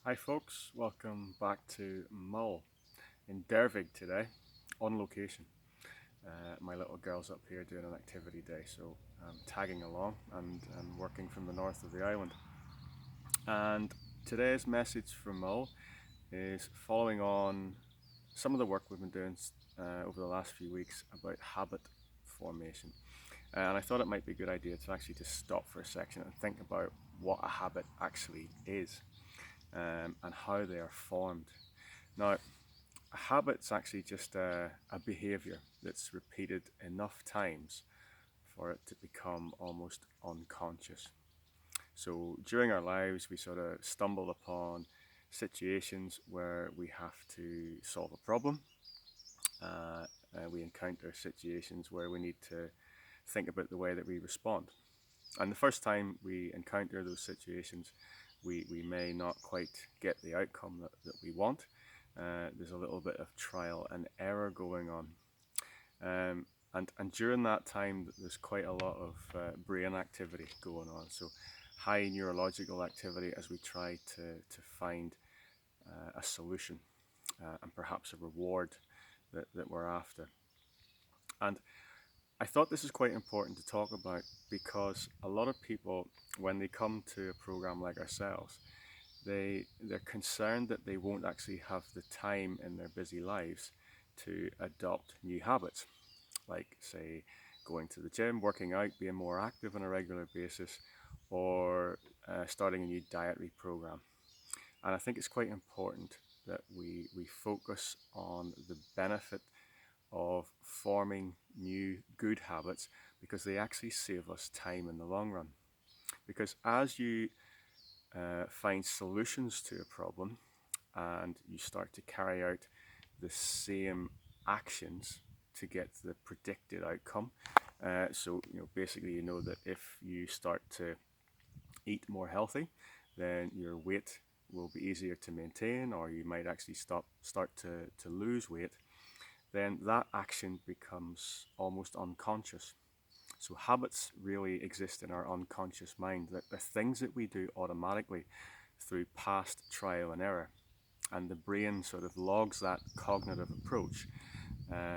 Hi folks, welcome back to Mull in Dervig today, on location. My little girl's up here doing an activity day, so I'm tagging along and working from the north of the island. And today's message from Mull is following on some of the work we've been doing over the last few weeks about habit formation. And I thought it might be a good idea to actually just stop for a second and think about what a habit actually is, and how they are formed. Now, a habit's actually just a behavior that's repeated enough times for it to become almost unconscious. So during our lives, we sort of stumble upon situations where we have to solve a problem. We encounter situations where we need to think about the way that we respond. And the first time we encounter those situations, we may not quite get the outcome that we want. There's a little bit of trial and error going on. And during that time, there's quite a lot of brain activity going on. So high neurological activity as we try to find a solution and perhaps a reward that we're after. And I thought this is quite important to talk about because a lot of people, when they come to a program like ourselves, they're concerned that they won't actually have the time in their busy lives to adopt new habits, like say going to the gym, working out, being more active on a regular basis, or starting a new dietary program. And I think it's quite important that we focus on the benefit of forming new good habits because they actually save us time in the long run. Because as you find solutions to a problem and you start to carry out the same actions to get the predicted outcome. So, basically, you know that if you start to eat more healthy, then your weight will be easier to maintain, or you might actually start to lose weight. Then that action becomes almost unconscious. So habits really exist in our unconscious mind. That they're things that we do automatically through past trial and error. And the brain sort of logs that cognitive approach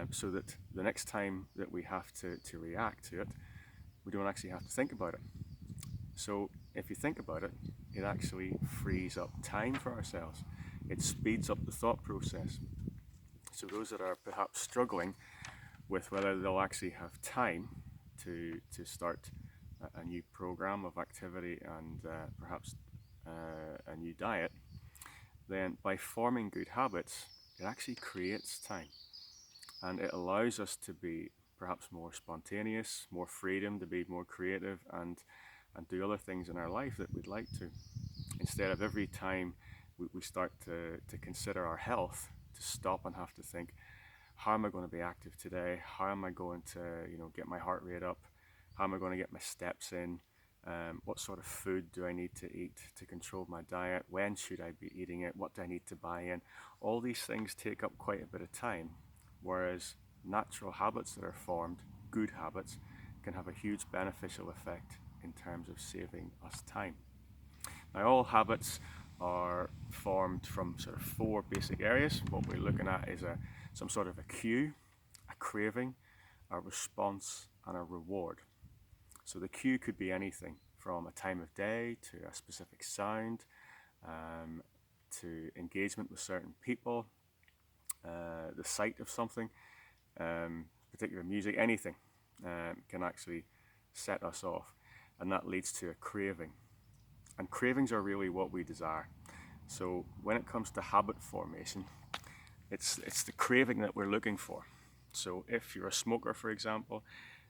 so that the next time that we have to react to it, we don't actually have to think about it. So if you think about it, it actually frees up time for ourselves. It speeds up the thought process. So those that are perhaps struggling with whether they'll actually have time to start a new program of activity and perhaps a new diet, then by forming good habits, it actually creates time and it allows us to be perhaps more spontaneous, more freedom to be more creative and do other things in our life that we'd like to. Instead of every time we start to consider our health, to stop and have to think, how am I going to be active today? How am I going to, get my heart rate up? How am I going to get my steps in? What sort of food do I need to eat to control my diet? When should I be eating it? What do I need to buy in? All these things take up quite a bit of time, whereas natural habits that are formed, good habits, can have a huge beneficial effect in terms of saving us time. Now, all habits are formed from sort of four basic areas. What we're looking at is some sort of a cue, a craving, a response, and a reward. So the cue could be anything from a time of day to a specific sound, to engagement with certain people, the sight of something, particular music, anything can actually set us off. And that leads to a craving. And cravings are really what we desire. So when it comes to habit formation, it's the craving that we're looking for. So if you're a smoker, for example,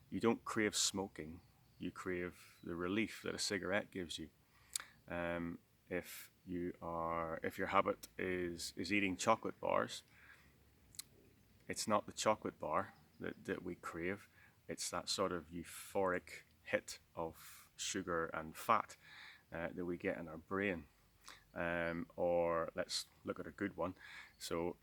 you don't crave smoking, you crave the relief that a cigarette gives you. If your habit is eating chocolate bars, it's not the chocolate bar that we crave, it's that sort of euphoric hit of sugar and fat that we get in our brain. Or let's look at a good one. So,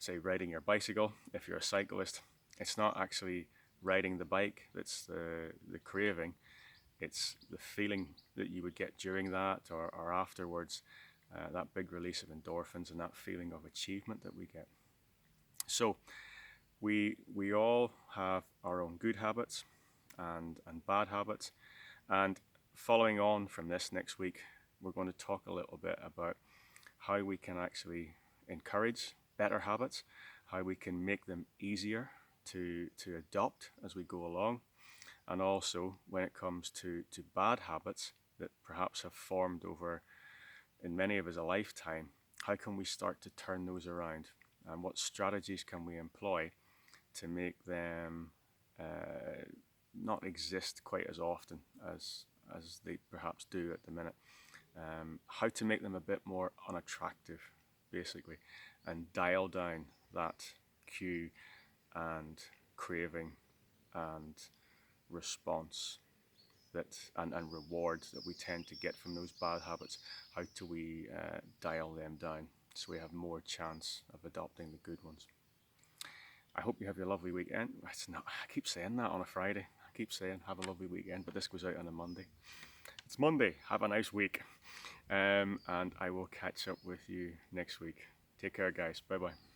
say riding your bicycle. If you're a cyclist, it's not actually riding the bike that's the craving. It's the feeling that you would get during that or afterwards. that big release of endorphins and that feeling of achievement that we get. So we all have our own good habits and bad habits, and following on from this, next week we're going to talk a little bit about how we can actually encourage better habits, how we can make them easier to adopt as we go along, and also when it comes to bad habits that perhaps have formed over in many of us a lifetime, how can we start to turn those around, and what strategies can we employ to make them not exist quite as often as they perhaps do at the minute. How to make them a bit more unattractive, basically, and dial down that cue and craving and response and rewards that we tend to get from those bad habits. How do we dial them down so we have more chance of adopting the good ones? I hope you have your lovely weekend. I keep saying that on a Friday. I keep saying have a lovely weekend, but this goes out on a Monday. It's Monday. Have a nice week. And I will catch up with you next week. Take care, guys. Bye bye.